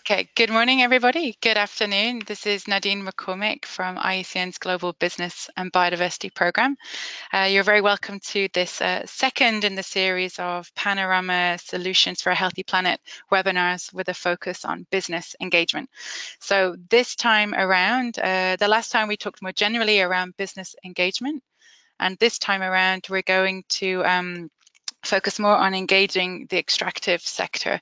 Okay, good morning, everybody. Good afternoon. This is Nadine McCormick from IUCN's Global Business and Biodiversity Program. You're very welcome to this second in the series of Panorama Solutions for a Healthy Planet webinars with a focus on business engagement. So this time around, the last time we talked more generally around business engagement, and this time around we're going to focus more on engaging the extractive sector.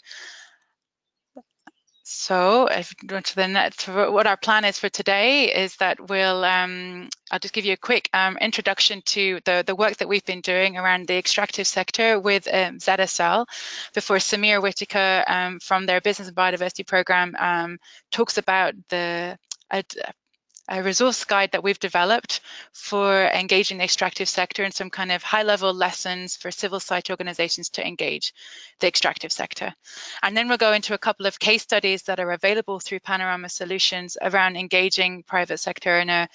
So if we go to the next, what our plan is for today is that we'll, I'll just give you a quick introduction to the work that we've been doing around the extractive sector with ZSL before Samir Whitaker from their Business and Biodiversity program talks about a resource guide that we've developed for engaging the extractive sector and some kind of high-level lessons for civil society organizations to engage the extractive sector. And then we'll go into a couple of case studies that are available through Panorama Solutions around engaging private sector in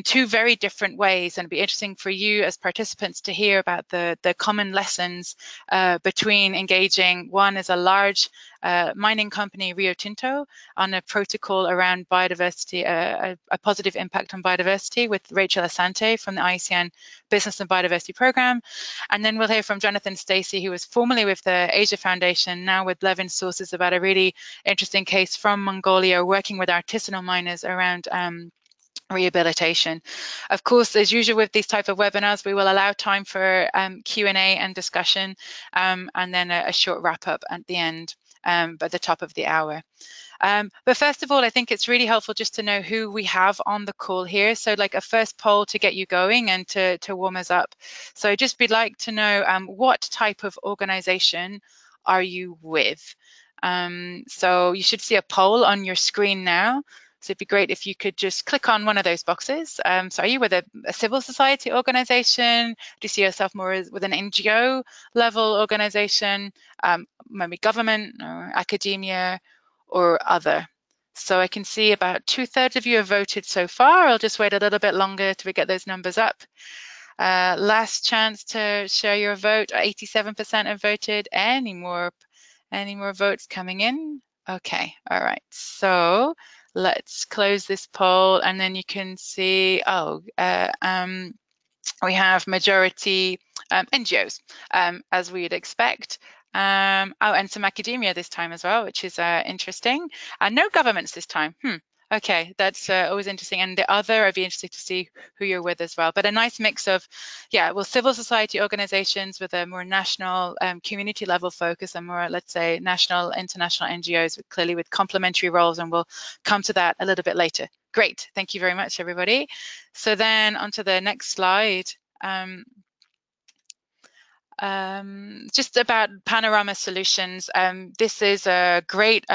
two very different ways. And it'll be interesting for you as participants to hear about the common lessons between engaging. One is a large mining company, Rio Tinto, on a protocol around biodiversity, a positive impact on biodiversity with Rachel Asante from the IUCN Business and Biodiversity Program. And then we'll hear from Jonathan Stacey, who was formerly with the Asia Foundation, now with Levin Sources, about a really interesting case from Mongolia, working with artisanal miners around rehabilitation. Of course, as usual with these type of webinars, we will allow time for Q&A and discussion, and then a short wrap up at the end, at the top of the hour. But first of all, I think it's really helpful just to know who we have on the call here. So like a first poll to get you going and to warm us up. So just we'd like to know what type of organization are you with? So you should see a poll on your screen now. So it'd be great if you could just click on one of those boxes. So are you with a civil society organization? Do you see yourself more as with an NGO level organization, maybe government or academia or other? So I can see about 2/3 of you have voted so far. I'll just wait a little bit longer till we get those numbers up. Last chance to share your vote. 87% have voted. Any more votes coming in? Okay, all right. So let's close this poll, and then you can see, we have majority NGOs, as we'd expect. And some academia this time as well, which is interesting. No governments this time. Okay, that's always interesting. And the other, I'd be interested to see who you're with as well. But a nice mix of, civil society organizations with a more national community level focus and more, let's say, national, international NGOs, clearly with complementary roles. And we'll come to that a little bit later. Great, thank you very much, everybody. So then onto the next slide. Just about Panorama Solutions. This is a great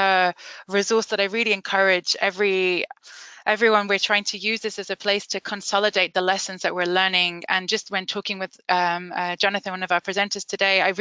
resource that I really encourage everyone. We're trying to use this as a place to consolidate the lessons that we're learning. And just when talking with Jonathan, one of our presenters today, I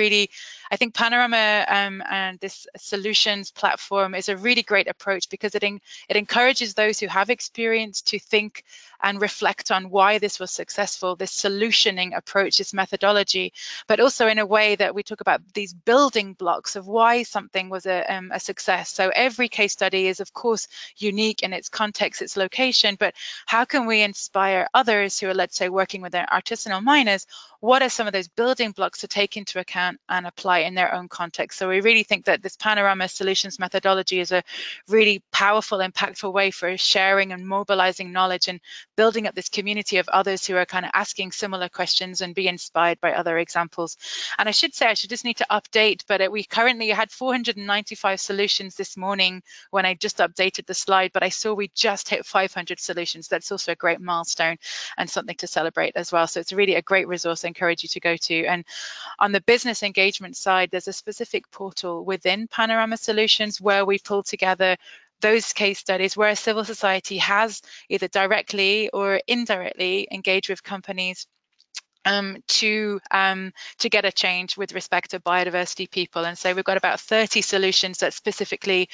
think Panorama and this solutions platform is a really great approach because it encourages those who have experience to think and reflect on why this was successful, this solutioning approach, this methodology, but also in a way that we talk about these building blocks of why something was a success. So every case study is, of course, unique in its context, its location, but how can we inspire others who are, let's say, working with their artisanal miners? What are some of those building blocks to take into account and apply in their own context? So we really think that this Panorama Solutions methodology is a really powerful, impactful way for sharing and mobilizing knowledge and building up this community of others who are kind of asking similar questions and be inspired by other examples. And I should say, I should just need to update, but we currently had 495 solutions this morning when I just updated the slide, but I saw we just hit 500 solutions. That's also a great milestone and something to celebrate as well. So it's really a great resource I encourage you to go to. And on the business engagement side, there's a specific portal within Panorama Solutions where we pull together those case studies where civil society has either directly or indirectly engaged with companies to get a change with respect to biodiversity people. And so we've got about 30 solutions that specifically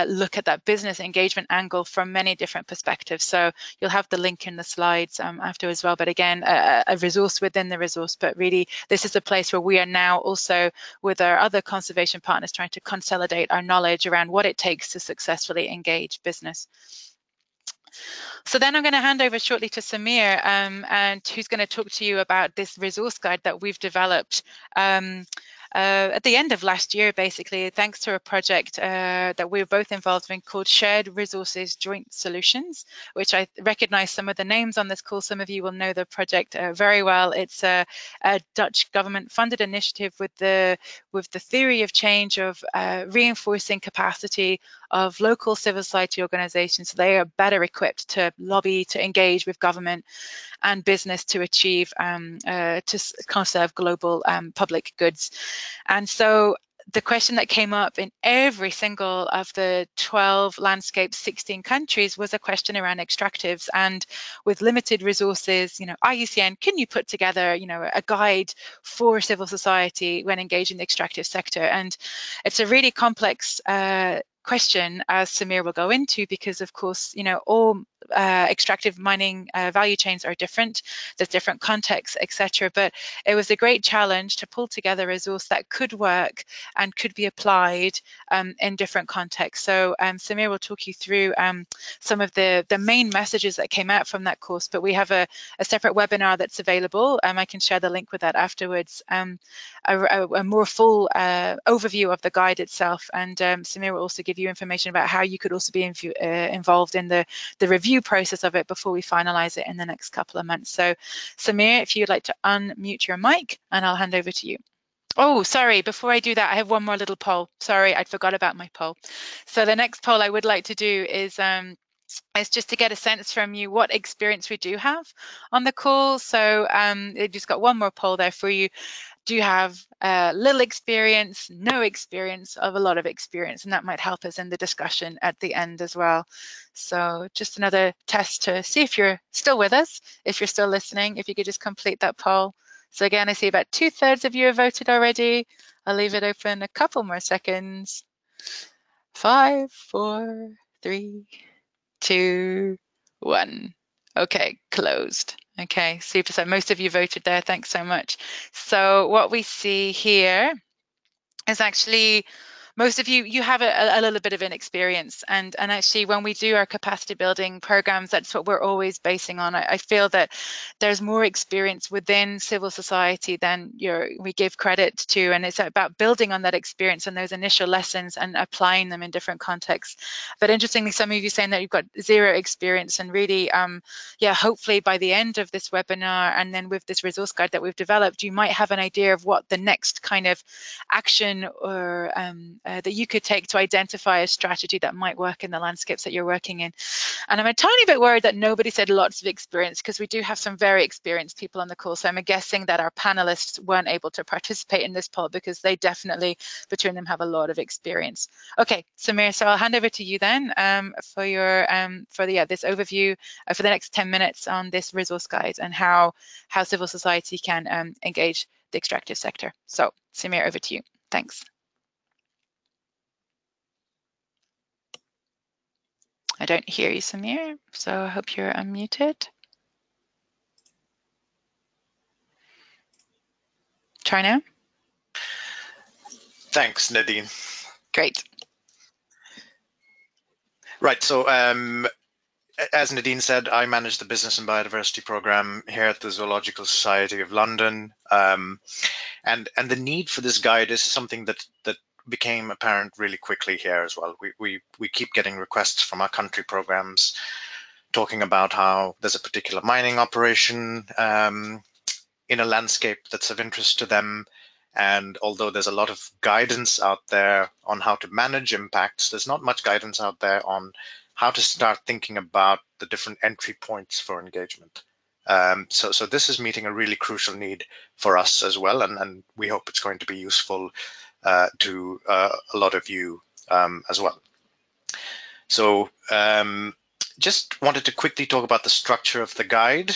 look at that business engagement angle from many different perspectives. So you'll have the link in the slides after as well. But again, a resource within the resource. But really, this is a place where we are now also with our other conservation partners trying to consolidate our knowledge around what it takes to successfully engage business. So then I'm going to hand over shortly to Samir, and who's going to talk to you about this resource guide that we've developed at the end of last year, basically, thanks to a project that we were both involved in called Shared Resources Joint Solutions, which I recognize some of the names on this call. Some of you will know the project very well. It's a Dutch government-funded initiative with the theory of change of reinforcing capacity of local civil society organizations so they are better equipped to lobby, to engage with government and business to achieve, to conserve global public goods. And so the question that came up in every single of the 12 landscapes, 16 countries was a question around extractives. And with limited resources, IUCN, can you put together, a guide for civil society when engaging the extractive sector? And it's a really complex question, as Samir will go into, because of course, all extractive mining value chains are different. There's different contexts, etc. But it was a great challenge to pull together a resource that could work and could be applied in different contexts. So Samir will talk you through some of the main messages that came out from that course. But we have a separate webinar that's available. I can share the link with that afterwards. A more full overview of the guide itself, and Samir will also give you information about how you could also be involved in the review process of it before we finalize it in the next couple of months. So Samir, if you'd like to unmute your mic, and I'll hand over to you. Oh, sorry, before I do that, I have one more little poll. Sorry, I forgot about my poll. So the next poll I would like to do is just to get a sense from you what experience we do have on the call. So I've just got one more poll there for you. Do you have little experience, no experience, of a lot of experience? And that might help us in the discussion at the end as well. So just another test to see if you're still with us, if you're still listening, if you could just complete that poll. So again, I see about 2/3 of you have voted already. I'll leave it open a couple more seconds. 5, 4, 3, 2, 1. Okay, closed. Okay, super. So most of you voted there. Thanks so much. So what we see here is actually most of you have a little bit of an experience, and actually when we do our capacity building programs, that's what we're always basing on. I feel that there's more experience within civil society than we give credit to, and it's about building on that experience and those initial lessons and applying them in different contexts. But interestingly, some of you saying that you've got zero experience, and really hopefully by the end of this webinar and then with this resource guide that we've developed, you might have an idea of what the next kind of action or that you could take to identify a strategy that might work in the landscapes that you're working in. And I'm a tiny bit worried that nobody said lots of experience, because we do have some very experienced people on the call. So I'm guessing that our panelists weren't able to participate in this poll because they definitely, between them, have a lot of experience. Okay, Samir, so I'll hand over to you then for your this overview for the next 10 minutes on this resource guide and how civil society can engage the extractive sector. So Samir, over to you. Thanks. I don't hear you, Samir, so I hope you're unmuted. Try now. Thanks, Nadine. Great. Right, so as Nadine said, I manage the Business and Biodiversity program here at the Zoological Society of London. And the need for this guide is something that became apparent really quickly here as well. We keep getting requests from our country programs talking about how there's a particular mining operation in a landscape that's of interest to them. And although there's a lot of guidance out there on how to manage impacts, there's not much guidance out there on how to start thinking about the different entry points for engagement. So this is meeting a really crucial need for us as well, and we hope it's going to be useful to a lot of you as well. So just wanted to quickly talk about the structure of the guide.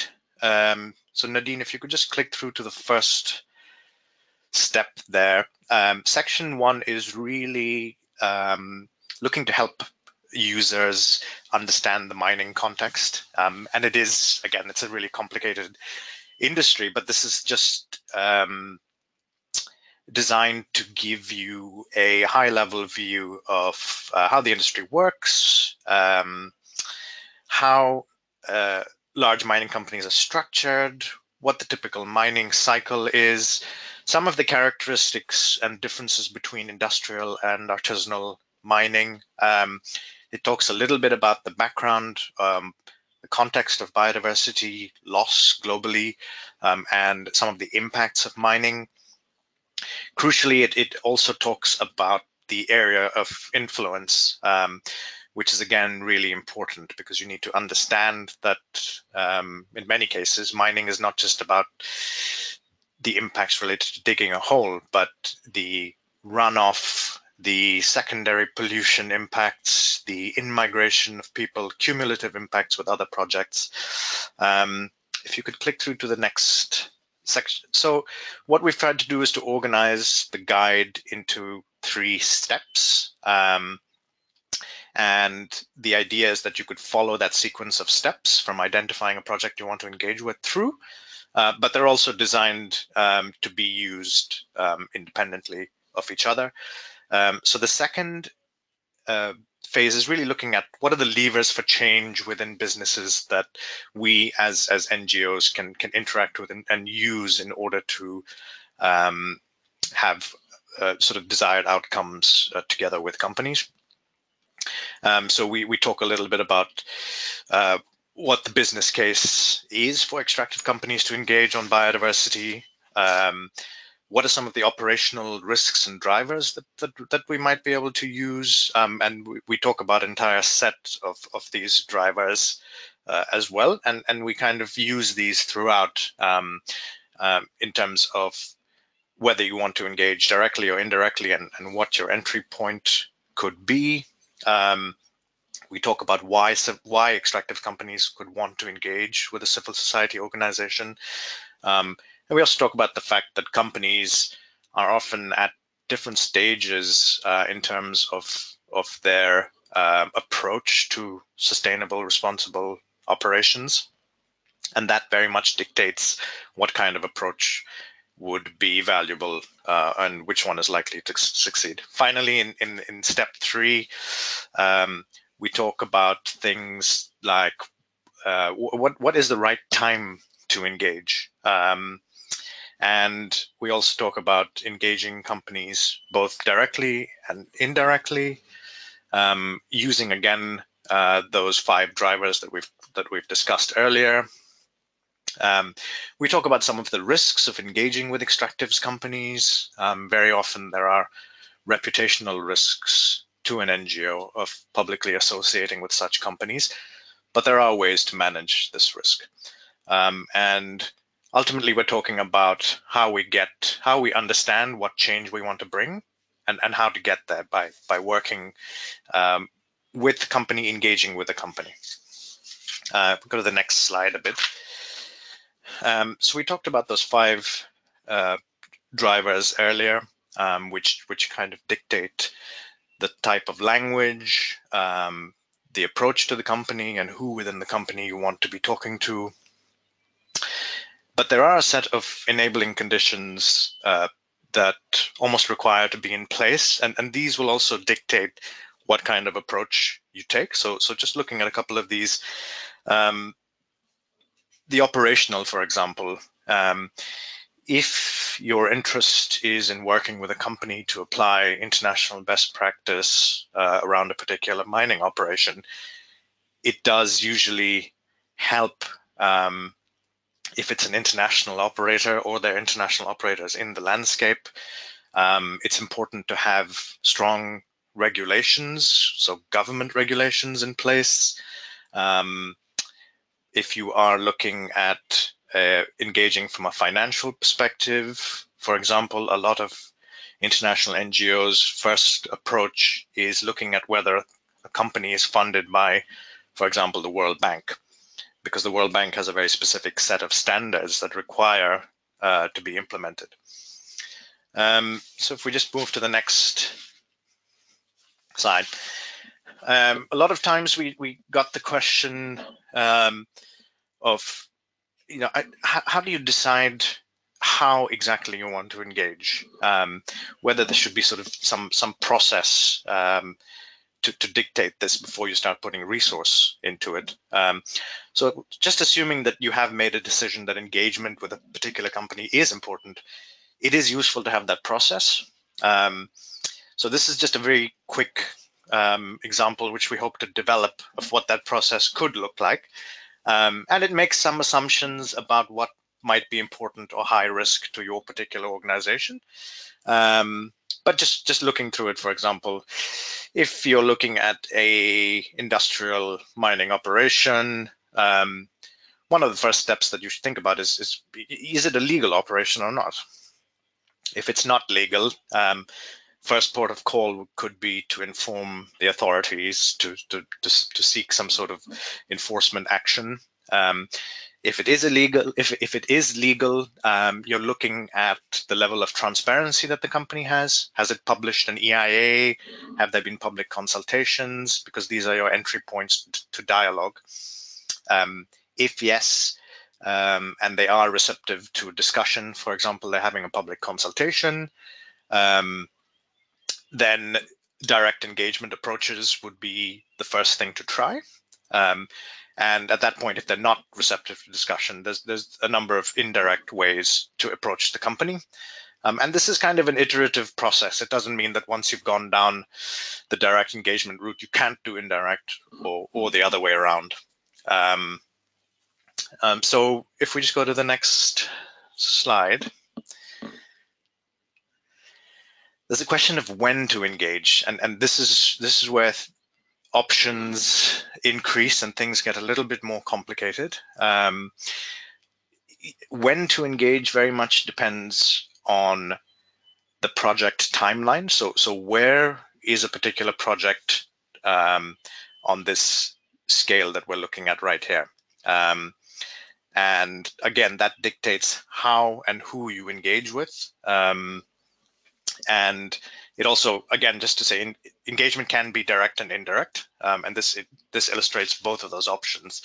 So Nadine, if you could just click through to the first step there. Section 1 is really looking to help users understand the mining context. And it is, again, it's a really complicated industry, but this is just designed to give you a high-level view of how the industry works, how large mining companies are structured, what the typical mining cycle is, some of the characteristics and differences between industrial and artisanal mining. It talks a little bit about the background, the context of biodiversity loss globally, and some of the impacts of mining. Crucially, it also talks about the area of influence, which is again really important because you need to understand that in many cases, mining is not just about the impacts related to digging a hole, but the runoff, the secondary pollution impacts, the in-migration of people, cumulative impacts with other projects. If you could click through to the next section. So what we've tried to do is to organize the guide into 3 steps. And the idea is that you could follow that sequence of steps from identifying a project you want to engage with through, but they're also designed to be used independently of each other. So the second phase is really looking at what are the levers for change within businesses that we as NGOs can interact with and use in order to have sort of desired outcomes together with companies. So we talk a little bit about what the business case is for extractive companies to engage on biodiversity. What are some of the operational risks and drivers that we might be able to use? And we talk about an entire set of these drivers as well. And we kind of use these throughout in terms of whether you want to engage directly or indirectly and what your entry point could be. We talk about why extractive companies could want to engage with a civil society organization. And we also talk about the fact that companies are often at different stages in terms of their approach to sustainable, responsible operations. And that very much dictates what kind of approach would be valuable and which one is likely to succeed. Finally, in step 3, we talk about things like what is the right time to engage. And we also talk about engaging companies both directly and indirectly, using again those 5 drivers that we've discussed earlier. We talk about some of the risks of engaging with extractives companies. Very often there are reputational risks to an NGO of publicly associating with such companies, but there are ways to manage this risk. And ultimately, we're talking about how we understand what change we want to bring and how to get there by working with the company, engaging with the company. Go to the next slide a bit. So we talked about those 5 drivers earlier, which kind of dictate the type of language, the approach to the company, and who within the company you want to be talking to. But there are a set of enabling conditions that almost require to be in place, and these will also dictate what kind of approach you take. So just looking at a couple of these, the operational, for example, if your interest is in working with a company to apply international best practice around a particular mining operation, it does usually help if it's an international operator or there are international operators in the landscape. It's important to have strong regulations, so government regulations in place. If you are looking at engaging from a financial perspective, for example, a lot of international NGOs' first approach is looking at whether a company is funded by, for example, the World Bank. because the World Bank has a very specific set of standards that require to be implemented. So if we just move to the next slide. A lot of times we got the question of, how do you decide how exactly you want to engage? Whether there should be sort of some process to dictate this before you start putting resource into it. So just assuming that you have made a decision that engagement with a particular company is important, it is useful to have that process. So this is just a very quick example which we hope to develop of what that process could look like. And it makes some assumptions about what might be important or high risk to your particular organization. But just looking through it, for example, if you're looking at a industrial mining operation, one of the first steps that you should think about is it a legal operation or not? If it's not legal, first port of call could be to inform the authorities to seek some sort of enforcement action. If it is illegal, if it is legal, you're looking at the level of transparency that the company has. Has it published an EIA? Have there been public consultations? Because these are your entry points to dialogue. If yes, and they are receptive to discussion, for example, they're having a public consultation, then direct engagement approaches would be the first thing to try. And at that point, if they're not receptive to discussion, there's a number of indirect ways to approach the company. And this is kind of an iterative process. It doesn't mean that once you've gone down the direct engagement route, you can't do indirect or the other way around. So if we just go to the next slide. There's a question of when to engage, and this is where options increase and things get a little bit more complicated. When to engage very much depends on the project timeline. So where is a particular project on this scale that we're looking at right here? And again, that dictates how and who you engage with. And it also, again, just to say, engagement can be direct and indirect, and this illustrates both of those options.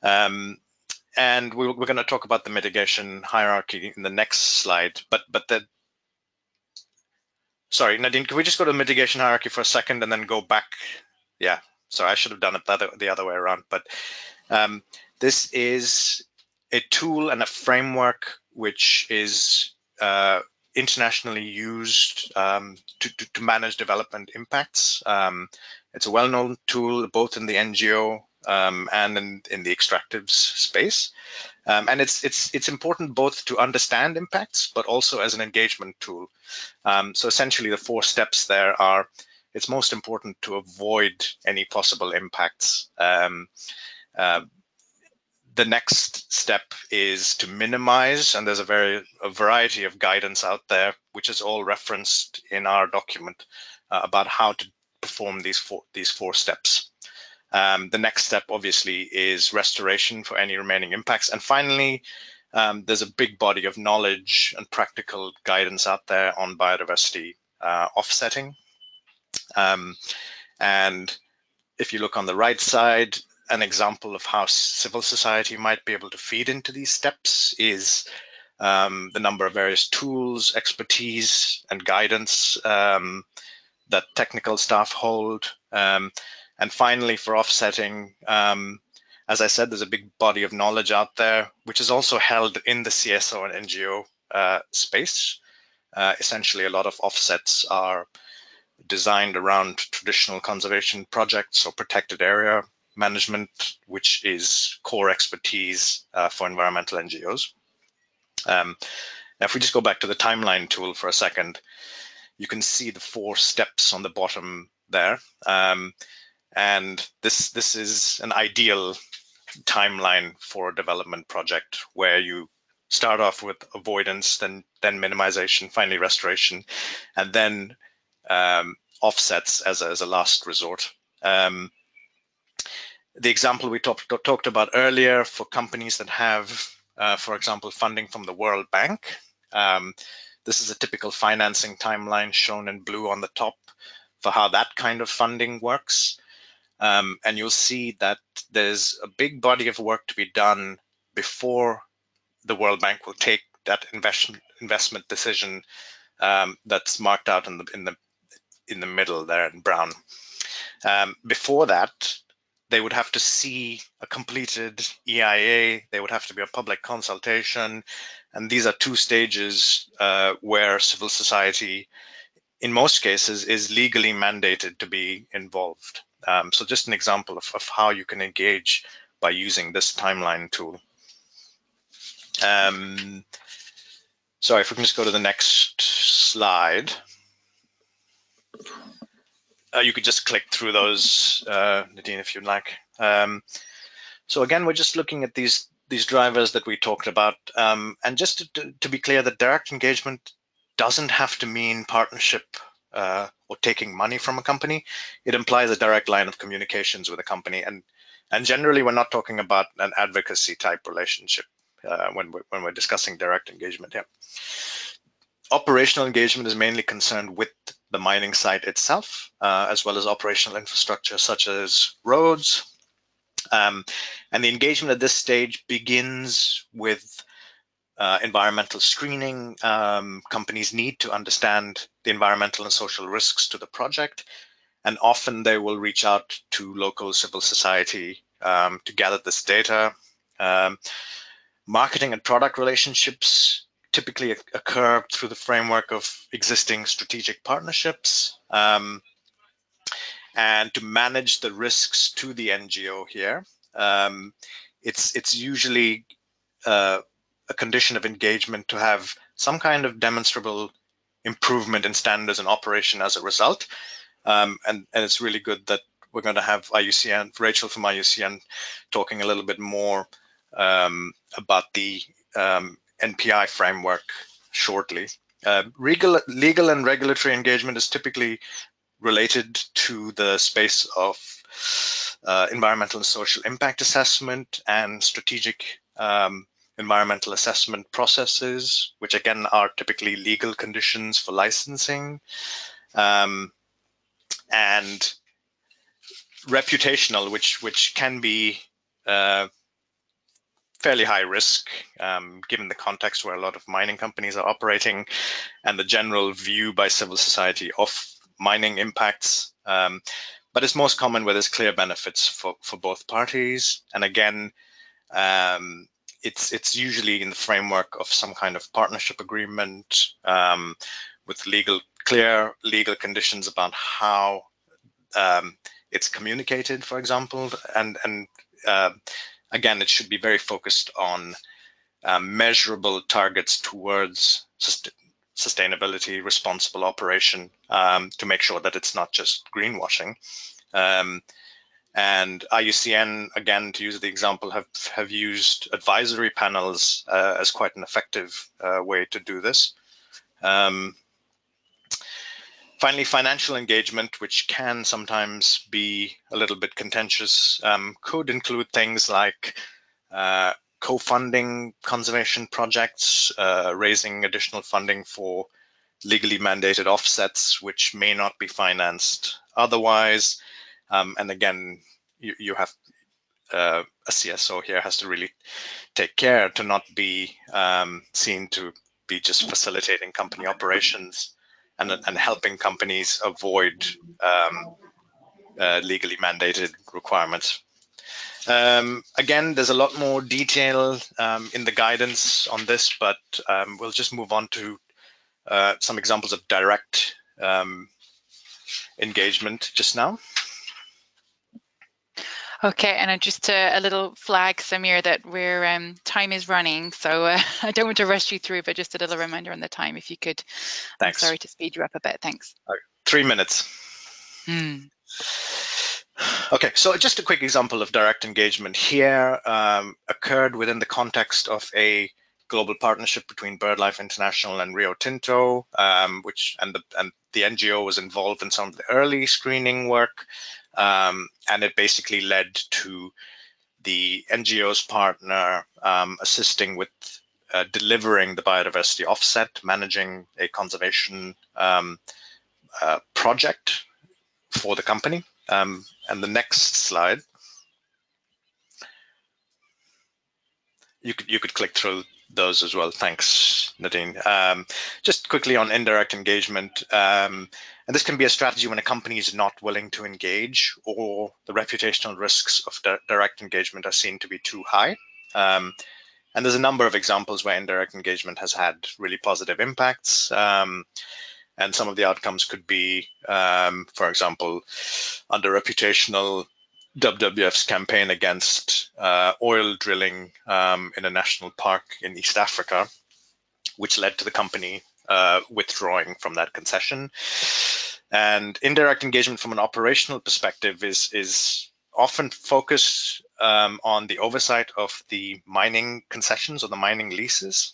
And we're going to talk about the mitigation hierarchy in the next slide. But sorry, Nadine, can we just go to the mitigation hierarchy for a second and then go back? Yeah, sorry, I should have done it the other way around. But this is a tool and a framework which is internationally used to manage development impacts. It's a well-known tool both in the NGO and in the extractives space. And it's important both to understand impacts, but also as an engagement tool. So essentially the 4 steps there are, it's most important to avoid any possible impacts. The next step is to minimize, and there's a variety of guidance out there, which is all referenced in our document about how to perform these four steps. The next step, obviously, is restoration for any remaining impacts. And finally, there's a big body of knowledge and practical guidance out there on biodiversity offsetting. And if you look on the right side, an example of how civil society might be able to feed into these steps is the number of various tools, expertise, and guidance that technical staff hold. And finally, for offsetting, as I said, there's a big body of knowledge out there, which is also held in the CSO and NGO space. Essentially, a lot of offsets are designed around traditional conservation projects or protected area management, which is core expertise for environmental NGOs. Now, if we just go back to the timeline tool for a second, you can see the 4 steps on the bottom there. And this is an ideal timeline for a development project where you start off with avoidance, then minimization, finally restoration, and then offsets as a last resort. the example we talked about earlier for companies that have, for example, funding from the World Bank. This is a typical financing timeline shown in blue on the top for how that kind of funding works. And you'll see that there's a big body of work to be done before the World Bank will take that investment decision that's marked out in the middle there in brown. Before that, they would have to see a completed EIA. They would have to be a public consultation, and these are two stages where civil society, in most cases, is legally mandated to be involved. So just an example of how you can engage by using this timeline tool. Sorry, if we can just go to the next slide. You could just click through those, Nadine, if you'd like. So again, we're just looking at these drivers that we talked about. And just to be clear, that direct engagement doesn't have to mean partnership or taking money from a company. It implies a direct line of communications with a company. And generally, we're not talking about an advocacy type relationship when we're discussing direct engagement here. Operational engagement is mainly concerned with the mining site itself, as well as operational infrastructure such as roads. And the engagement at this stage begins with environmental screening. Companies need to understand the environmental and social risks to the project, and often they will reach out to local civil society to gather this data. Marketing and product relationships typically occur through the framework of existing strategic partnerships. And to manage the risks to the NGO here, it's usually a condition of engagement to have some kind of demonstrable improvement in standards and operation as a result. And it's really good that we're going to have IUCN, Rachel from IUCN, talking a little bit more about the NPI framework shortly. Legal and regulatory engagement is typically related to the space of environmental and social impact assessment and strategic environmental assessment processes, which again are typically legal conditions for licensing. And reputational, which can be fairly high risk, given the context where a lot of mining companies are operating and the general view by civil society of mining impacts. But it's most common where there's clear benefits for both parties. And again, it's usually in the framework of some kind of partnership agreement with clear legal conditions about how it's communicated, for example. And again, it should be very focused on measurable targets towards sustainability, responsible operation, to make sure that it's not just greenwashing. And IUCN, again, to use the example, have used advisory panels as quite an effective way to do this. Finally, financial engagement, which can sometimes be a little bit contentious, could include things like co-funding conservation projects, raising additional funding for legally mandated offsets, which may not be financed otherwise. And again, you have a CSO here has to really take care to not be seen to be just facilitating company operations and helping companies avoid legally mandated requirements. Again, there's a lot more detail in the guidance on this, but we'll just move on to some examples of direct engagement just now. Okay, and just a little flag, Samir, that we're time is running, so I don't want to rush you through, but just a little reminder on the time, if you could. Thanks. I'm sorry to speed you up a bit. Thanks. 3 minutes. Okay, so just a quick example of direct engagement here occurred within the context of a global partnership between BirdLife International and Rio Tinto, and the NGO was involved in some of the early screening work. And it basically led to the NGO's partner assisting with delivering the biodiversity offset, managing a conservation project for the company. And the next slide, you could click through those as well. Thanks, Nadine. Just quickly on indirect engagement, and this can be a strategy when a company is not willing to engage or the reputational risks of direct engagement are seen to be too high. And there's a number of examples where indirect engagement has had really positive impacts. And some of the outcomes could be, for example, under reputational WWF's campaign against oil drilling in a national park in East Africa, which led to the company withdrawing from that concession. And indirect engagement from an operational perspective is often focused on the oversight of the mining concessions or the mining leases.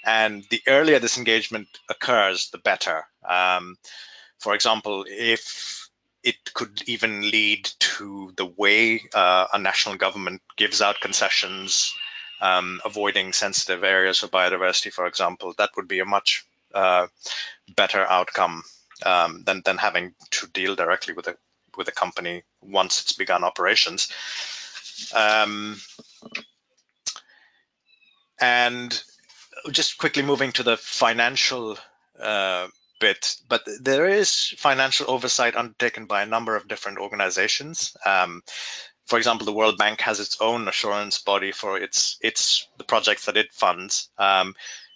And the earlier this engagement occurs, the better. For example, if it could even lead to the way a national government gives out concessions, avoiding sensitive areas for biodiversity, for example, that would be a much better outcome than having to deal directly with a company once it's begun operations. And just quickly moving to the financial bit, but there is financial oversight undertaken by a number of different organizations. For example, the World Bank has its own assurance body for the projects that it funds,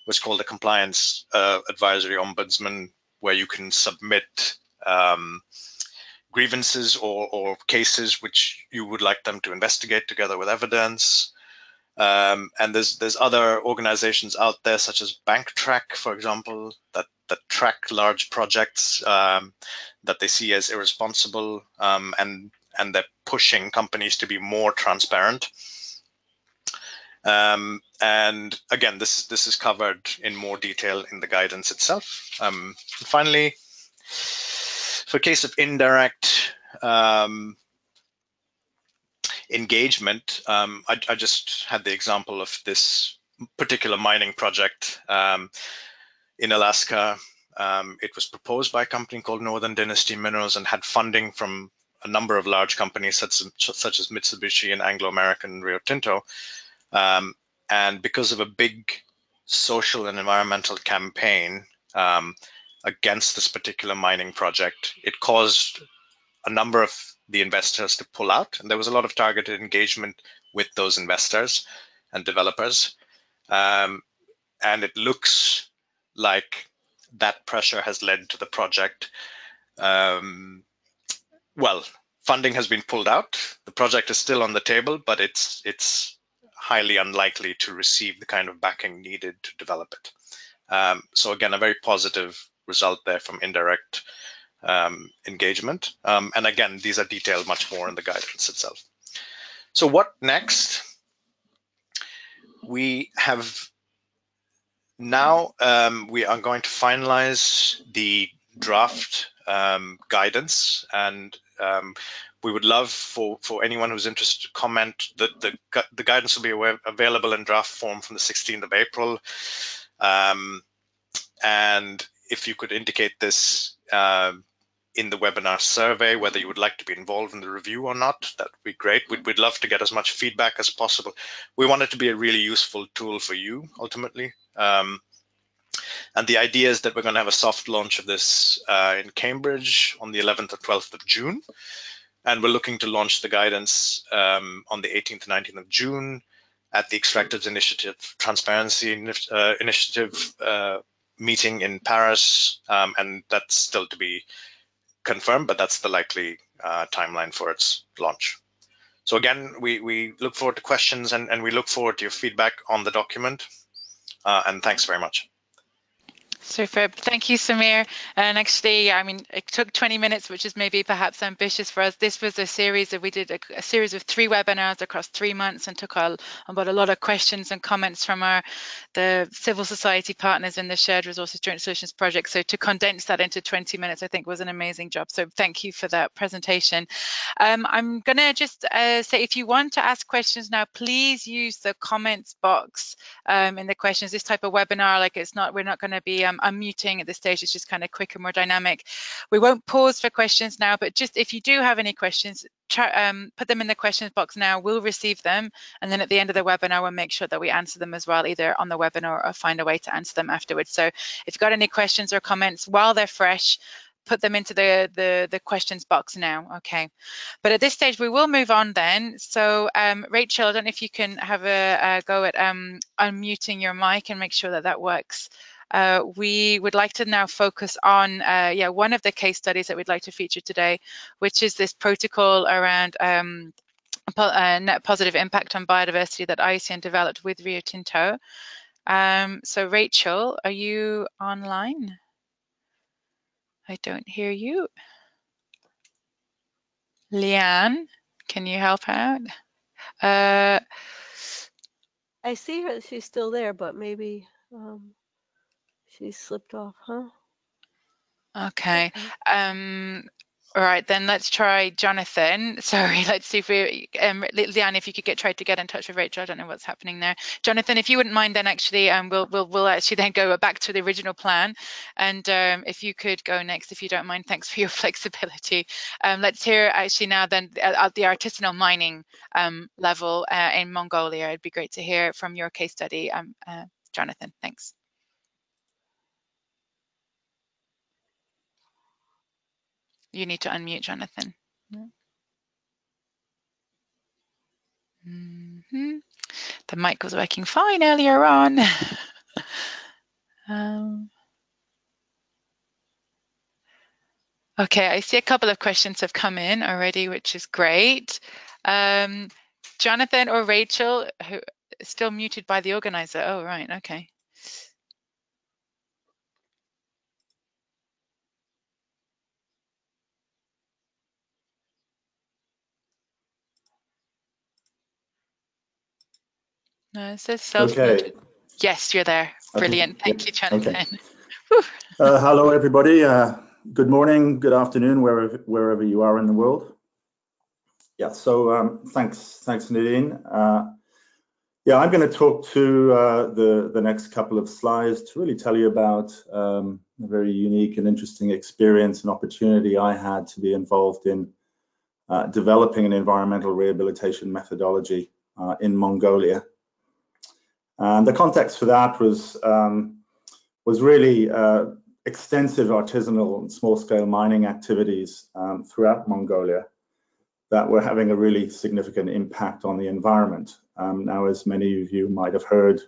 what's called a compliance advisory ombudsman, where you can submit grievances or cases which you would like them to investigate together with evidence. And there's other organizations out there, such as BankTrack, for example, that track large projects that they see as irresponsible, and they're pushing companies to be more transparent. And again, this is covered in more detail in the guidance itself. Finally, for case of indirect engagement, I just had the example of this particular mining project in Alaska. It was proposed by a company called Northern Dynasty Minerals and had funding from a number of large companies such as Mitsubishi and Anglo American Rio Tinto. And because of a big social and environmental campaign against this particular mining project, it caused a number of the investors to pull out, and there was a lot of targeted engagement with those investors and developers. And it looks like that pressure has led to the project. Well, funding has been pulled out. The project is still on the table, but it's highly unlikely to receive the kind of backing needed to develop it. So again, a very positive result there from indirect engagement. And again, these are detailed much more in the guidance itself. So what next? We have now, we are going to finalize the draft guidance, and we would love for anyone who's interested to comment. The guidance will be available in draft form from the 16th of April. And if you could indicate this in the webinar survey, whether you would like to be involved in the review or not, that would be great. We'd love to get as much feedback as possible. We want it to be a really useful tool for you, ultimately. And the idea is that we're going to have a soft launch of this in Cambridge on the 11th or 12th of June. And we're looking to launch the guidance on the 18th and 19th of June at the Extractives Initiative Transparency Initiative meeting in Paris. And that's still to be confirmed, but that's the likely timeline for its launch. So again, we look forward to questions, and we look forward to your feedback on the document. And thanks very much. Superb. Thank you, Samir. And actually, I mean, it took 20 minutes, which is maybe perhaps ambitious for us. This was a series we did a series of 3 webinars across 3 months, and took about a lot of questions and comments from the civil society partners in the Shared Resources Joint Solutions project. So to condense that into 20 minutes, I think was an amazing job. So thank you for that presentation. I'm going to just say, if you want to ask questions now, please use the comments box in the questions. This type of webinar, like, we're not going to be unmuting at this stage. It's just kind of quicker, more dynamic. We won't pause for questions now, but just if you do have any questions, put them in the questions box now. We'll receive them, and then at the end of the webinar, we'll make sure that we answer them as well, either on the webinar or find a way to answer them afterwards. So if you've got any questions or comments while they're fresh, put them into the questions box now. Okay, but at this stage we will move on then. So Rachel, I don't know if you can have a go at unmuting your mic and make sure that that works. We would like to now focus on one of the case studies that we'd like to feature today, which is this protocol around net positive impact on biodiversity that IUCN developed with Rio Tinto. So Rachel, are you online? I don't hear you. Leanne, can you help out? I see her, she's still there, but maybe she slipped off, huh? Okay. All right, then let's try Jonathan. Sorry, let's see if we, Leanne, if you could try to get in touch with Rachel. I don't know what's happening there. Jonathan, if you wouldn't mind, then actually, we'll actually then go back to the original plan. And if you could go next, if you don't mind, thanks for your flexibility. Let's hear actually now then at the artisanal mining level in Mongolia. It'd be great to hear from your case study, Jonathan. Thanks. You need to unmute, Jonathan. The mic was working fine earlier on. Okay, I see a couple of questions have come in already, which is great. Jonathan or Rachel, who is still muted by the organizer. Oh, right, okay. No, it says self-muted. Okay. Yes, you're there. Brilliant. Okay. Thank you, Jonathan. Okay. Hello, everybody. Good morning, good afternoon, wherever you are in the world. Yeah, so thanks, Nadine. Yeah, I'm going to talk to the next couple of slides to really tell you about a very unique and interesting experience and opportunity I had to be involved in developing an environmental rehabilitation methodology in Mongolia. And the context for that was really extensive artisanal and small-scale mining activities throughout Mongolia that were having a really significant impact on the environment. Now, as many of you might have heard,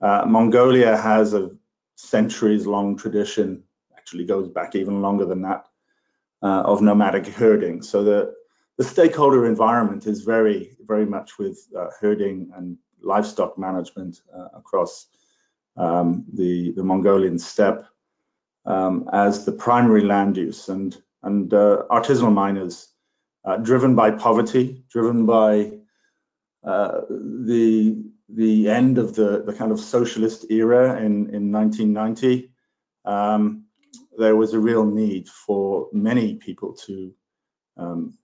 Mongolia has a centuries-long tradition, actually goes back even longer than that, of nomadic herding. So the stakeholder environment is very, very much with herding and livestock management across the Mongolian steppe as the primary land use, and artisanal miners driven by poverty, driven by the end of the kind of socialist era in 1990. There was a real need for many people to earn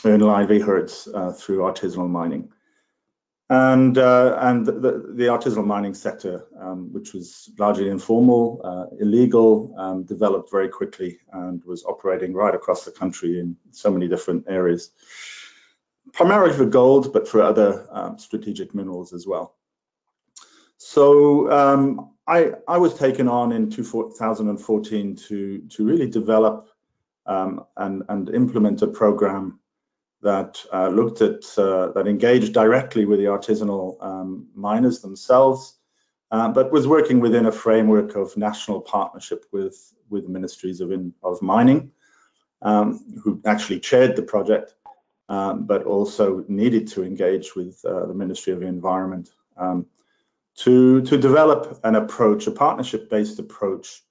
livelihoods through artisanal mining. And the artisanal mining sector, which was largely informal, illegal, developed very quickly and was operating right across the country in so many different areas, primarily for gold, but for other strategic minerals as well. So I was taken on in 2014 to really develop and implement a program that looked at, that engaged directly with the artisanal miners themselves, but was working within a framework of national partnership with ministries of mining, who actually chaired the project, but also needed to engage with the Ministry of the Environment. to develop an approach, a partnership-based approach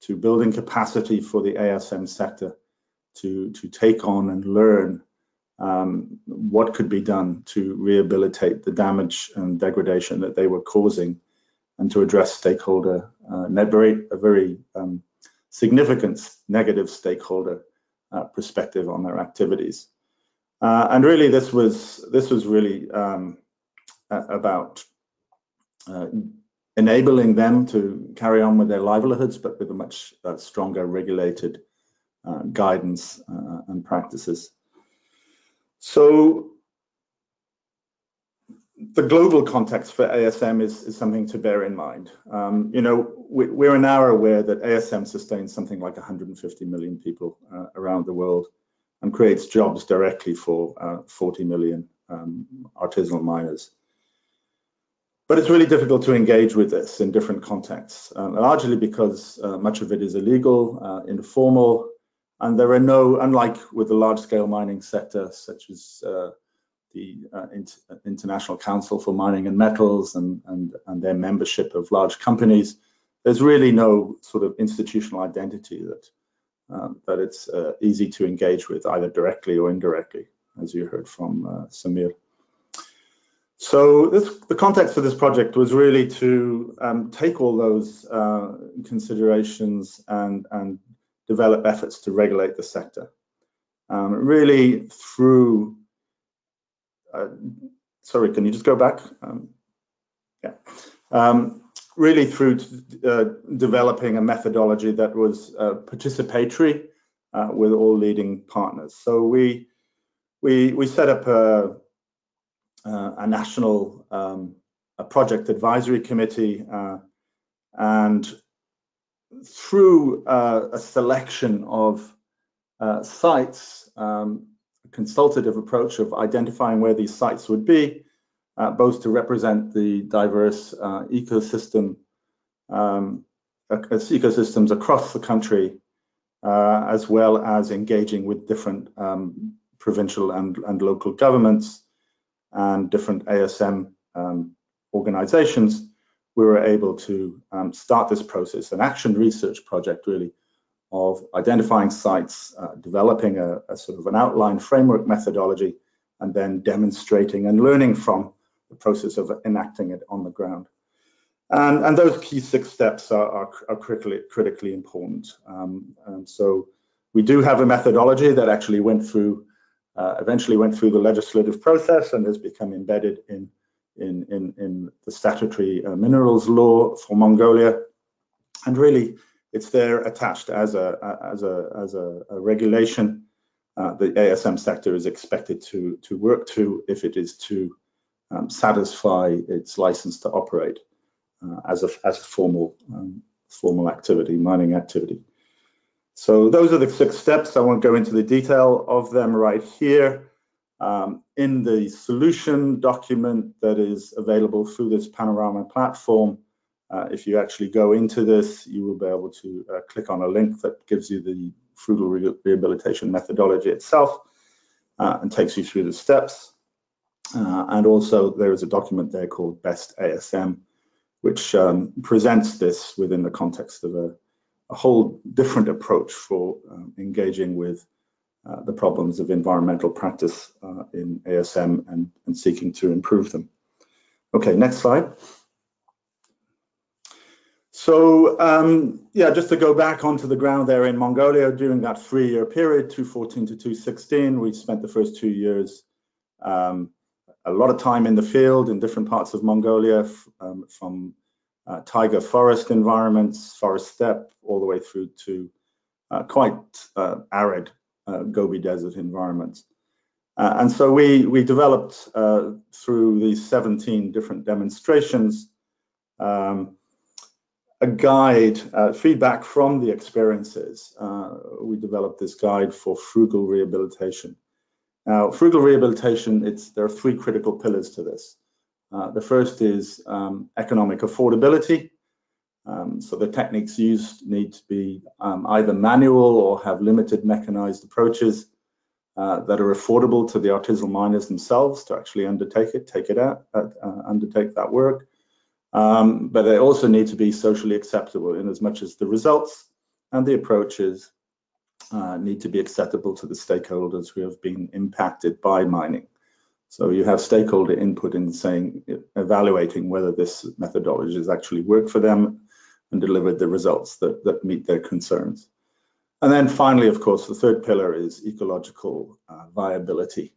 to building capacity for the ASM sector to take on and learn what could be done to rehabilitate the damage and degradation that they were causing, and to address stakeholder, a very significant negative stakeholder perspective on their activities. And really, this was really about enabling them to carry on with their livelihoods, but with a much stronger regulated guidance and practices. So the global context for ASM is something to bear in mind. You know, we're now aware that ASM sustains something like 150 million people around the world and creates jobs directly for 40 million artisanal miners. But it's really difficult to engage with this in different contexts, largely because much of it is illegal, informal, and there are no, unlike with the large-scale mining sector, such as the International Council for Mining and Metals and their membership of large companies, there's really no sort of institutional identity that it's easy to engage with, either directly or indirectly, as you heard from Samir. So the context for this project was really to take all those considerations and develop efforts to regulate the sector. Really through, sorry, can you just go back? Really through developing a methodology that was participatory with all leading partners. So we set up a national a project advisory committee, and through a selection of sites, a consultative approach of identifying where these sites would be, both to represent the diverse ecosystems across the country, as well as engaging with different provincial and local governments and different ASM organizations. We were able to start this process, an action research project really, of identifying sites, developing a sort of an outline framework methodology, and then demonstrating and learning from the process of enacting it on the ground. And those key 6 steps are critically important. And so we do have a methodology that actually eventually went through the legislative process and has become embedded in the statutory minerals law for Mongolia. And really, it's there attached as a regulation the ASM sector is expected to work to if it is to satisfy its license to operate as a formal activity, mining activity. So those are the 6 steps. I won't go into the detail of them right here. In the solution document that is available through this Panorama platform, if you actually go into this, you will be able to click on a link that gives you the frugal rehabilitation methodology itself and takes you through the steps. And also there is a document there called Best ASM, which presents this within the context of a whole different approach for engaging with the problems of environmental practice in ASM and seeking to improve them. Okay, next slide. So yeah, just to go back onto the ground there in Mongolia, during that 3-year period, 2014 to 2016, we spent the first 2 years a lot of time in the field in different parts of Mongolia, from taiga forest environments, forest steppe, all the way through to quite arid Gobi Desert environments. And so we developed through these 17 different demonstrations a guide, feedback from the experiences. We developed this guide for frugal rehabilitation. Now, frugal rehabilitation, there are 3 critical pillars to this. The first is economic affordability. So the techniques used need to be either manual or have limited mechanized approaches that are affordable to the artisanal miners themselves to actually undertake that work. but they also need to be socially acceptable in as much as the results and the approaches need to be acceptable to the stakeholders who have been impacted by mining. So you have stakeholder input in saying, evaluating whether this methodology has actually worked for them and delivered the results that meet their concerns. And then finally, of course, the third pillar is ecological viability.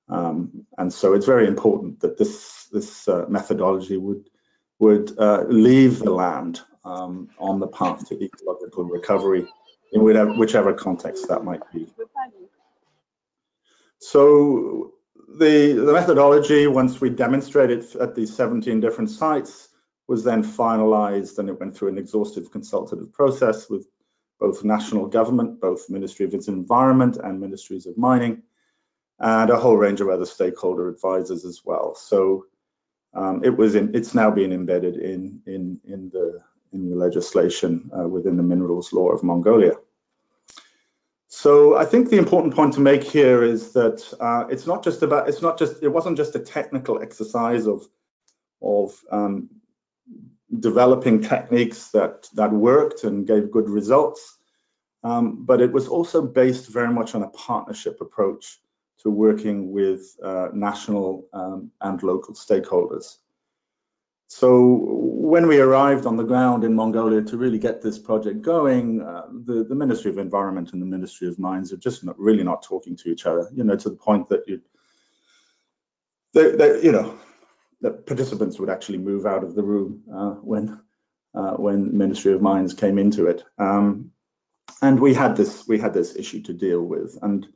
And so it's very important that this methodology would leave the land on the path to ecological recovery in whichever context that might be. So the methodology, once we demonstrated at these 17 different sites, was then finalized, and it went through an exhaustive consultative process with both national government, both Ministry of Environment and Ministries of Mining, and a whole range of other stakeholder advisors as well. So it's now being embedded in the legislation within the minerals law of Mongolia. So I think the important point to make here is that it wasn't just a technical exercise of developing techniques that worked and gave good results, but it was also based very much on a partnership approach to working with national and local stakeholders. So when we arrived on the ground in Mongolia to really get this project going, the Ministry of Environment and the Ministry of Mines are just really not talking to each other, to the point that the participants would actually move out of the room when Ministry of Mines came into it. And we had this issue to deal with, and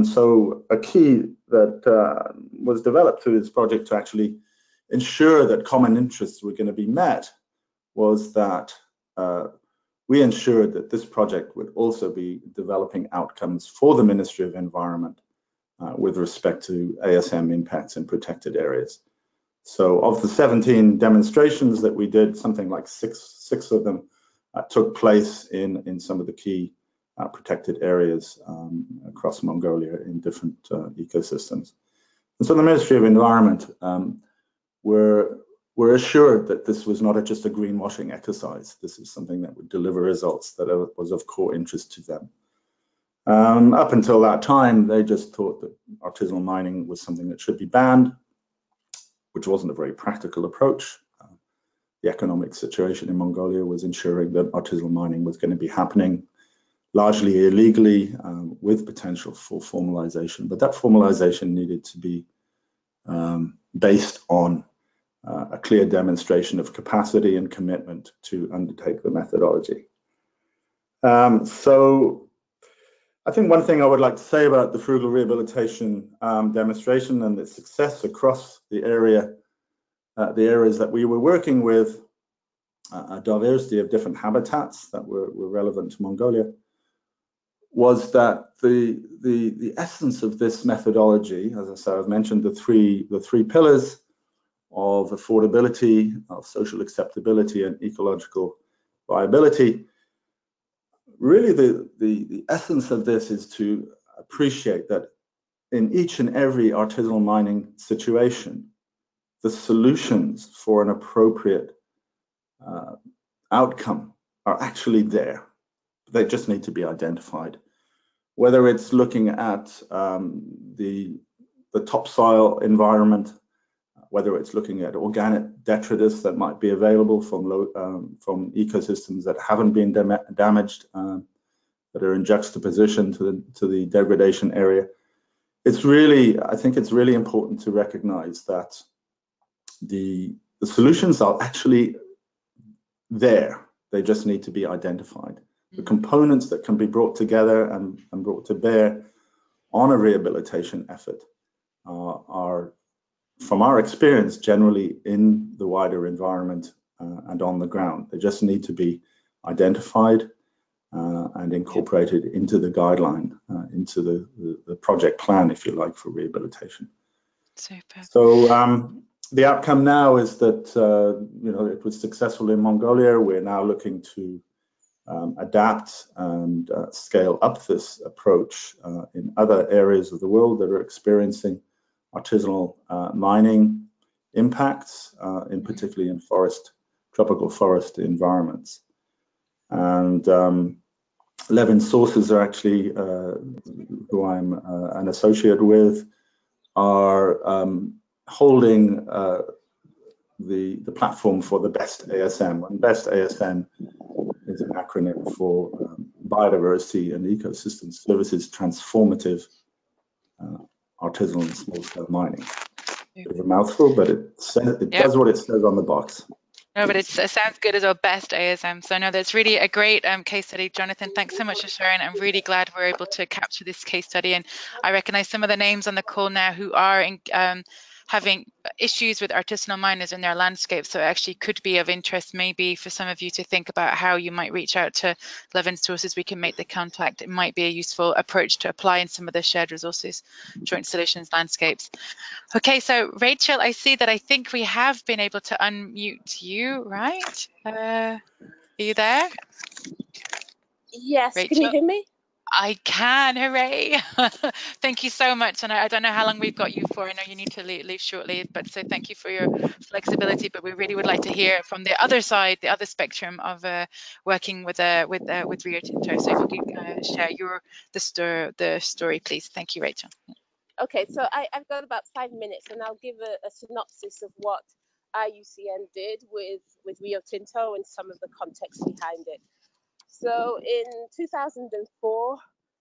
so a key that was developed through this project to actually ensure that common interests were going to be met was that we ensured that this project would also be developing outcomes for the Ministry of Environment with respect to ASM impacts in protected areas. So of the 17 demonstrations that we did, something like six of them took place in some of the key protected areas across Mongolia in different ecosystems. And so the Ministry of Environment were assured that this was not just a greenwashing exercise. This is something that would deliver results that was of core interest to them. Up until that time, they just thought that artisanal mining was something that should be banned, which wasn't a very practical approach. The economic situation in Mongolia was ensuring that artisanal mining was going to be happening largely illegally with potential for formalization. But that formalization needed to be based on a clear demonstration of capacity and commitment to undertake the methodology. So I think one thing I would like to say about the frugal rehabilitation demonstration and its success across the areas that we were working with, a diversity of different habitats that were relevant to Mongolia, was that the essence of this methodology, as I said, I've mentioned the three pillars of affordability, of social acceptability, and ecological viability. Really, the essence of this is to appreciate that in each and every artisanal mining situation, the solutions for an appropriate outcome are actually there. They just need to be identified. Whether it's looking at the topsoil environment, whether it's looking at organic detritus that might be available from ecosystems that haven't been damaged, that are in juxtaposition to the degradation area. I think it's really important to recognize that the solutions are actually there. They just need to be identified. The components that can be brought together and brought to bear on a rehabilitation effort are, from our experience, generally in the wider environment and on the ground. They just need to be identified and incorporated into the guideline, into the project plan, if you like, for rehabilitation. Super. So the outcome now is that it was successful in Mongolia. We're now looking to adapt and scale up this approach in other areas of the world that are experiencing artisanal mining impacts, in particularly in tropical forest environments. And Levin Sources are actually, who I'm an associate with, are holding the platform for the BEST ASM. And BEST ASM is an acronym for Biodiversity and Ecosystem Services Transformative Artisanal and Small-Scale Mining. Bit of a mouthful, but it does what it says on the box. No, but it sounds good as well, BEST ASM. So no, that's really a great case study. Jonathan, thanks so much for sharing. I'm really glad we're able to capture this case study. And I recognize some of the names on the call now who are having issues with artisanal miners in their landscape. So it actually could be of interest maybe for some of you to think about how you might reach out to Levin Sources. We can make the contact. It might be a useful approach to apply in some of the shared resources, joint solutions landscapes. Okay, so Rachel, I see that I think we have been able to unmute you, right? Are you there? Yes, Rachel? can you hear me? I can, hooray. Thank you so much. And I don't know how long we've got you for. I know you need to leave shortly, but so thank you for your flexibility. But we really would like to hear from the other side, the other spectrum of working with Rio Tinto. So if you could share the story, please. Thank you, Rachel. Okay, so I've got about 5 minutes, and I'll give a synopsis of what IUCN did with Rio Tinto and some of the context behind it. So in 2004,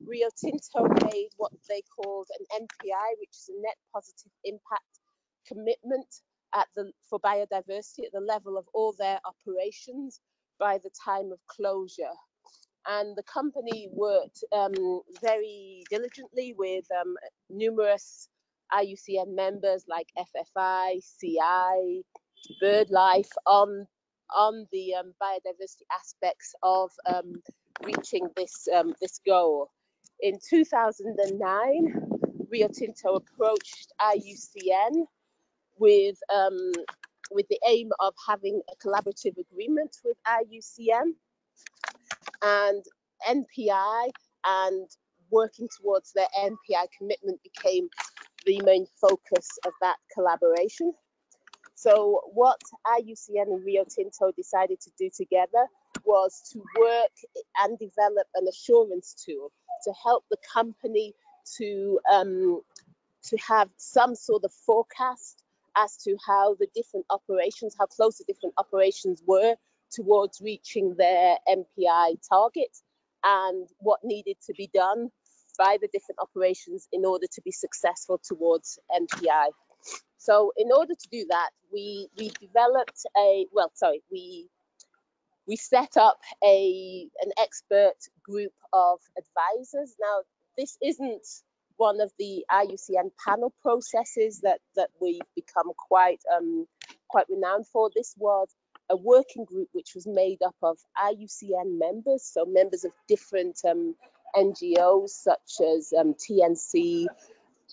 Rio Tinto made what they called an NPI, which is a net positive impact commitment for biodiversity at the level of all their operations by the time of closure. And the company worked very diligently with numerous IUCN members like FFI, CI, BirdLife on the biodiversity aspects of reaching this goal. In 2009, Rio Tinto approached IUCN with the aim of having a collaborative agreement with IUCN and NPI, and working towards their NPI commitment became the main focus of that collaboration. So what IUCN and Rio Tinto decided to do together was to work and develop an assurance tool to help the company to have some sort of forecast as to how the different operations, how close the different operations were towards reaching their MPI target, and what needed to be done by the different operations in order to be successful towards MPI. So in order to do that, we developed we set up an expert group of advisors. Now, this isn't one of the IUCN panel processes that we've become quite renowned for. This was a working group which was made up of IUCN members, so members of different NGOs such as TNC,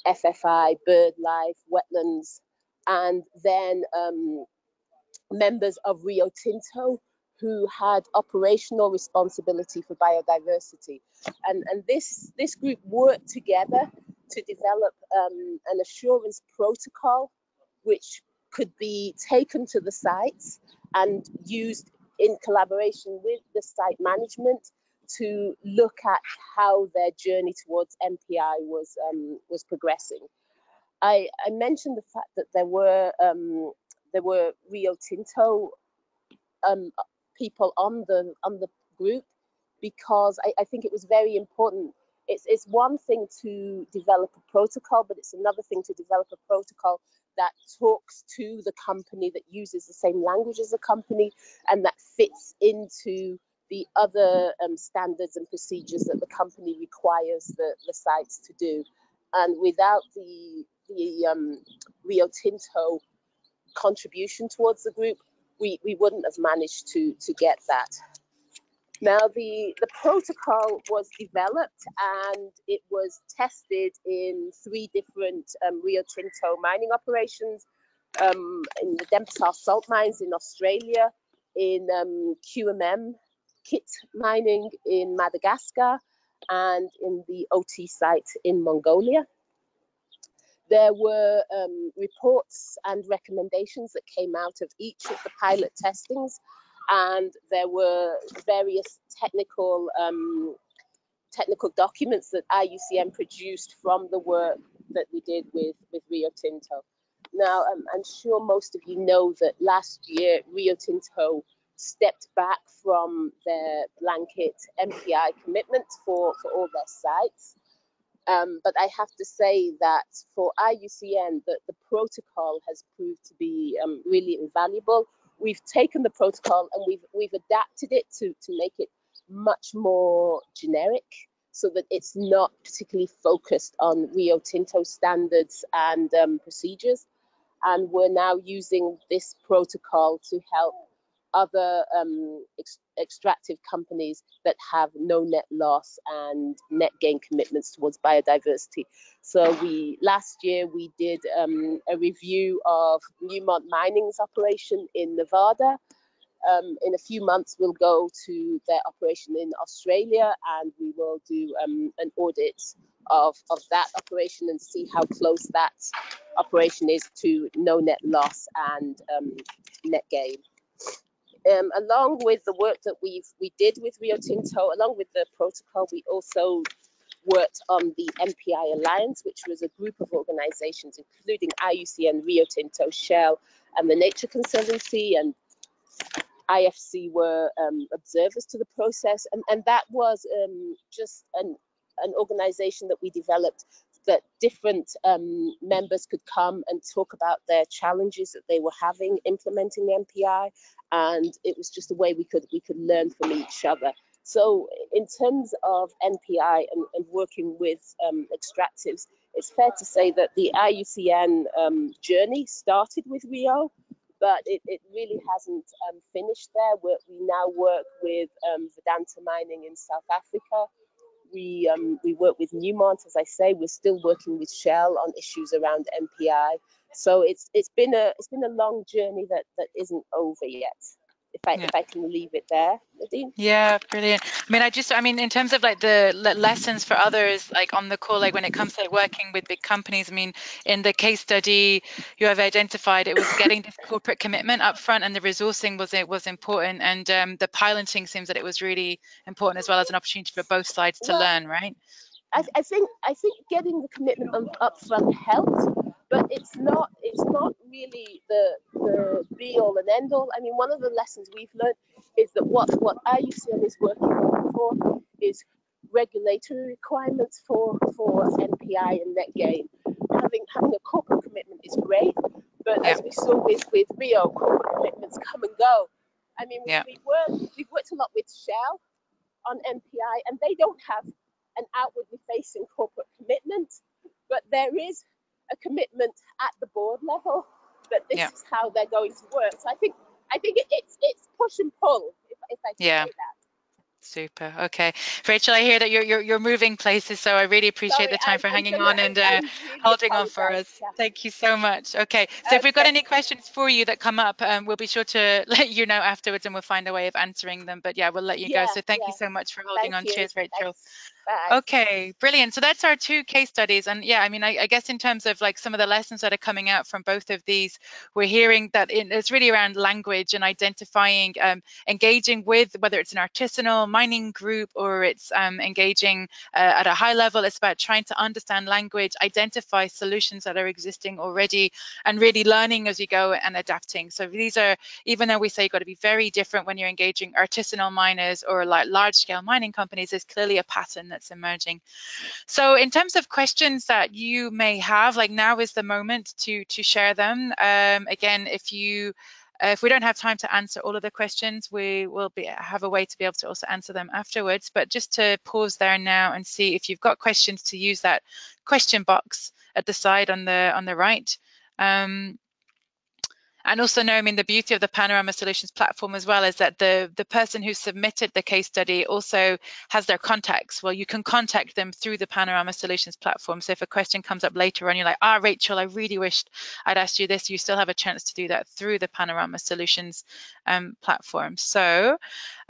FFI, BirdLife, Wetlands, and then members of Rio Tinto who had operational responsibility for biodiversity. And this group worked together to develop an assurance protocol which could be taken to the sites and used in collaboration with the site management to look at how their journey towards MPI was progressing. I mentioned the fact that there were Rio Tinto people on the group because I think it was very important. It's one thing to develop a protocol, but it's another thing to develop a protocol that talks to the company, that uses the same language as the company, and that fits into the other standards and procedures that the company requires the sites to do. And without the Rio Tinto contribution towards the group, we wouldn't have managed to get that. Now, the protocol was developed and it was tested in 3 different Rio Tinto mining operations, in the Dempsey salt mines in Australia, in QMM kit mining in Madagascar, and in the OT site in Mongolia. There were reports and recommendations that came out of each of the pilot testings, and there were various technical documents that IUCN produced from the work that we did with Rio Tinto. Now, I'm sure most of you know that last year Rio Tinto stepped back from their blanket MPI commitment for all their sites. But I have to say that for IUCN, the protocol has proved to be really invaluable. We've taken the protocol and we've adapted it to make it much more generic, so that it's not particularly focused on Rio Tinto standards and procedures. And we're now using this protocol to help other extractive companies that have no net loss and net gain commitments towards biodiversity. So last year we did a review of Newmont Mining's operation in Nevada. In a few months, we'll go to their operation in Australia, and we will do an audit of that operation and see how close that operation is to no net loss and net gain. Along with the work that we did with Rio Tinto, along with the protocol, we also worked on the MPI Alliance, which was a group of organizations, including IUCN, Rio Tinto, Shell, and the Nature Conservancy, and IFC were observers to the process, and that was just an organization that we developed that different members could come and talk about their challenges that they were having implementing MPI, and it was just a way we could learn from each other. So in terms of MPI and working with extractives, it's fair to say that the IUCN journey started with Rio, but it really hasn't finished there. We now work with Vedanta Mining in South Africa. We work with Newmont, as I say. We're still working with Shell on issues around MPI. So it's been a long journey that isn't over yet. If I can leave it there, Nadine. Yeah, brilliant. I mean, in terms of like the lessons for others, like on the call, like when it comes to like working with big companies, I mean, in the case study you have identified, it was getting this corporate commitment up front, and the resourcing was important, and the piloting seems that it was really important as well as an opportunity for both sides to learn, right? I think getting the commitment up front helped, but it's not really the be all and end all. I mean, one of the lessons we've learned is that what IUCN is working for is regulatory requirements for MPI and net gain. Having a corporate commitment is great, but as we saw with Rio, corporate commitments come and go. I mean, we've worked a lot with Shell on MPI, and they don't have an outwardly facing corporate commitment, but there is a commitment at the board level that this is how they're going to work. So I think it's push and pull, if I can say that. Super. Okay, Rachel, I hear that you're moving places, so I really appreciate the time for hanging on and really holding on for us. Yeah. Thank you so much. Okay, so if we've got any questions for you that come up, we'll be sure to let you know afterwards, and we'll find a way of answering them. But yeah, we'll let you go. So thank you so much for holding on. Cheers, Rachel. Thanks. Bye. Okay, brilliant. So that's our two case studies. And yeah, I mean, I guess in terms of like some of the lessons that are coming out from both of these, we're hearing that it's really around language and identifying, engaging with, whether it's an artisanal mining group or it's engaging at a high level. It's about trying to understand language, identify solutions that are existing already, and really learning as you go and adapting. So these are, even though we say you've got to be very different when you're engaging artisanal miners or like large scale mining companies, there's clearly a pattern that's emerging. So in terms of questions that you may have, like now is the moment to share them. Again, if we don't have time to answer all of the questions, we will have a way to be able to also answer them afterwards. But just to pause there now and see if you've got questions, to use that question box at the side on the right. And also know, I mean, the beauty of the Panorama Solutions platform as well is that the person who submitted the case study also has their contacts. Well, you can contact them through the Panorama Solutions platform. So if a question comes up later on, you're like, Rachel, I really wished I'd asked you this. You still have a chance to do that through the Panorama Solutions platform. So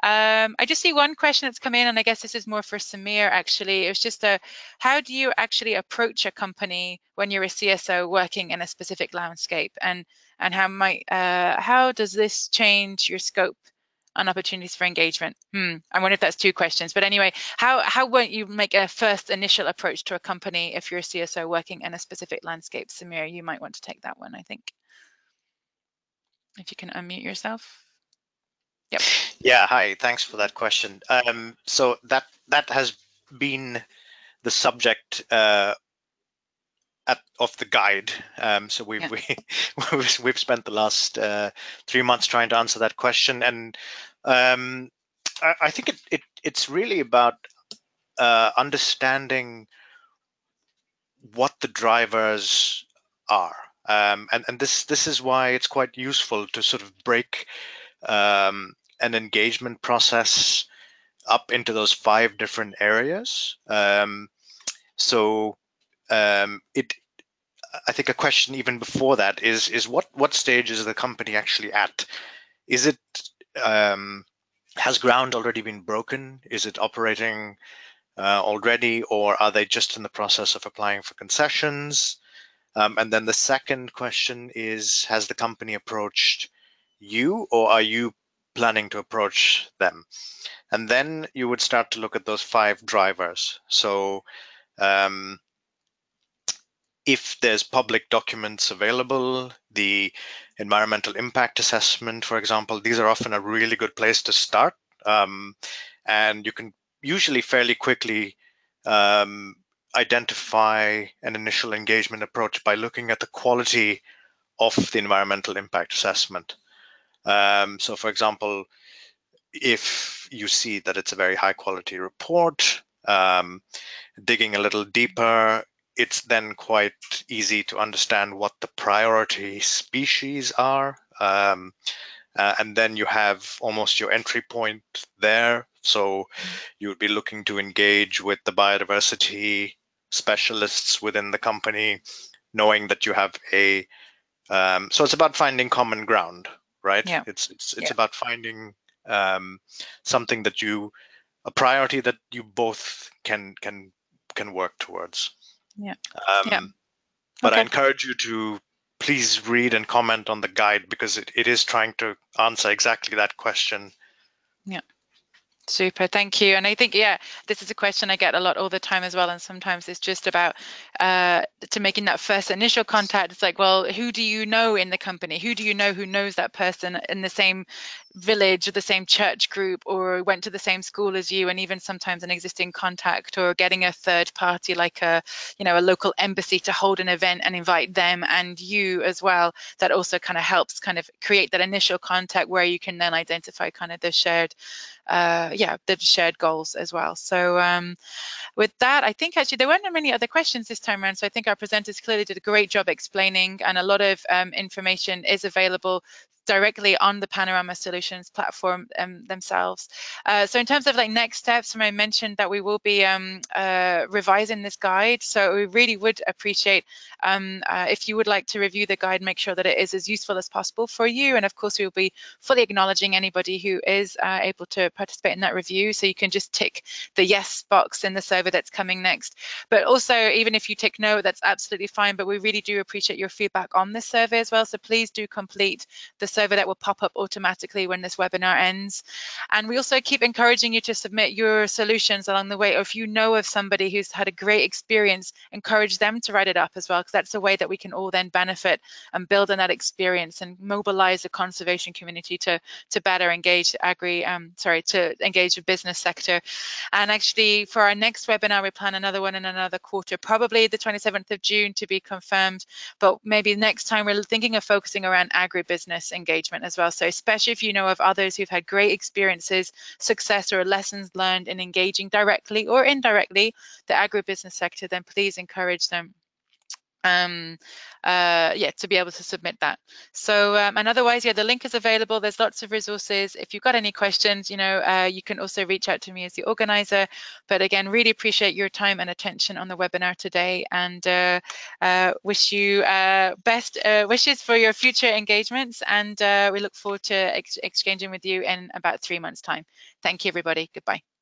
I just see one question that's come in, and I guess this is more for Samir, actually. It was just how do you actually approach a company when you're a CSO working in a specific landscape, and how does this change your scope on opportunities for engagement? I wonder if that's two questions, but anyway, how won't you make a first initial approach to a company if you're a CSO working in a specific landscape? Samir, you might want to take that one, I think. If you can unmute yourself. Yep. Yeah, hi, thanks for that question. So that has been the subject of the guide. So we've spent the last 3 months trying to answer that question, and I think it's really about understanding what the drivers are, and this is why it's quite useful to sort of break an engagement process up into those 5 different areas. I think a question even before that is what stage is the company actually at? Is it has ground already been broken? Is it operating already, or are they just in the process of applying for concessions? And then the second question is, has the company approached you, or are you planning to approach them? And then you would start to look at those 5 drivers. So if there's public documents available, the environmental impact assessment, for example, these are often a really good place to start. And you can usually fairly quickly identify an initial engagement approach by looking at the quality of the environmental impact assessment. So for example, if you see that it's a very high quality report, digging a little deeper, it's then quite easy to understand what the priority species are. And then you have almost your entry point there. So you would be looking to engage with the biodiversity specialists within the company, knowing that you have a, so it's about finding common ground, right? Yeah. It's about finding something that a priority that you both can work towards. Yeah. But okay. I encourage you to please read and comment on the guide, because it is trying to answer exactly that question. Yeah. Super, thank you. And I think, this is a question I get a lot all the time as well. And sometimes it's just about to making that first initial contact. It's like, well, who do you know in the company? Who do you know who knows that person in the same village or the same church group, or went to the same school as you, and even sometimes an existing contact, or getting a third party like a local embassy to hold an event and invite them and you as well. That also kind of helps kind of create that initial contact where you can then identify kind of the shared the shared goals as well. So with that, I think actually there weren't many other questions this time around. So I think our presenters clearly did a great job explaining, and a lot of information is available directly on the Panorama Solutions platform themselves. So in terms of like next steps, I mentioned that we will be revising this guide. So we really would appreciate if you would like to review the guide, make sure that it is as useful as possible for you. And of course, we will be fully acknowledging anybody who is able to participate in that review. So you can just tick the yes box in the survey that's coming next. But also, even if you tick no, that's absolutely fine. But we really do appreciate your feedback on this survey as well. So please do complete the survey that will pop up automatically when this webinar ends. And we also keep encouraging you to submit your solutions along the way. Or if you know of somebody who's had a great experience, encourage them to write it up as well, because that's a way that we can all then benefit and build on that experience and mobilize the conservation community to better engage to engage the business sector. And actually, for our next webinar, we plan another one in another quarter, probably the 27th of June to be confirmed. But maybe next time we're thinking of focusing around agribusiness engagement as well. So especially if you know of others who've had great experiences, success, or lessons learned in engaging directly or indirectly the agribusiness sector, then please encourage them yeah, to be able to submit that. So and otherwise, yeah, the link is available. There's lots of resources. If you've got any questions, you know, you can also reach out to me as the organizer. But again, really appreciate your time and attention on the webinar today, and wish you best wishes for your future engagements, and we look forward to exchanging with you in about 3 months' time. Thank you, everybody. Goodbye.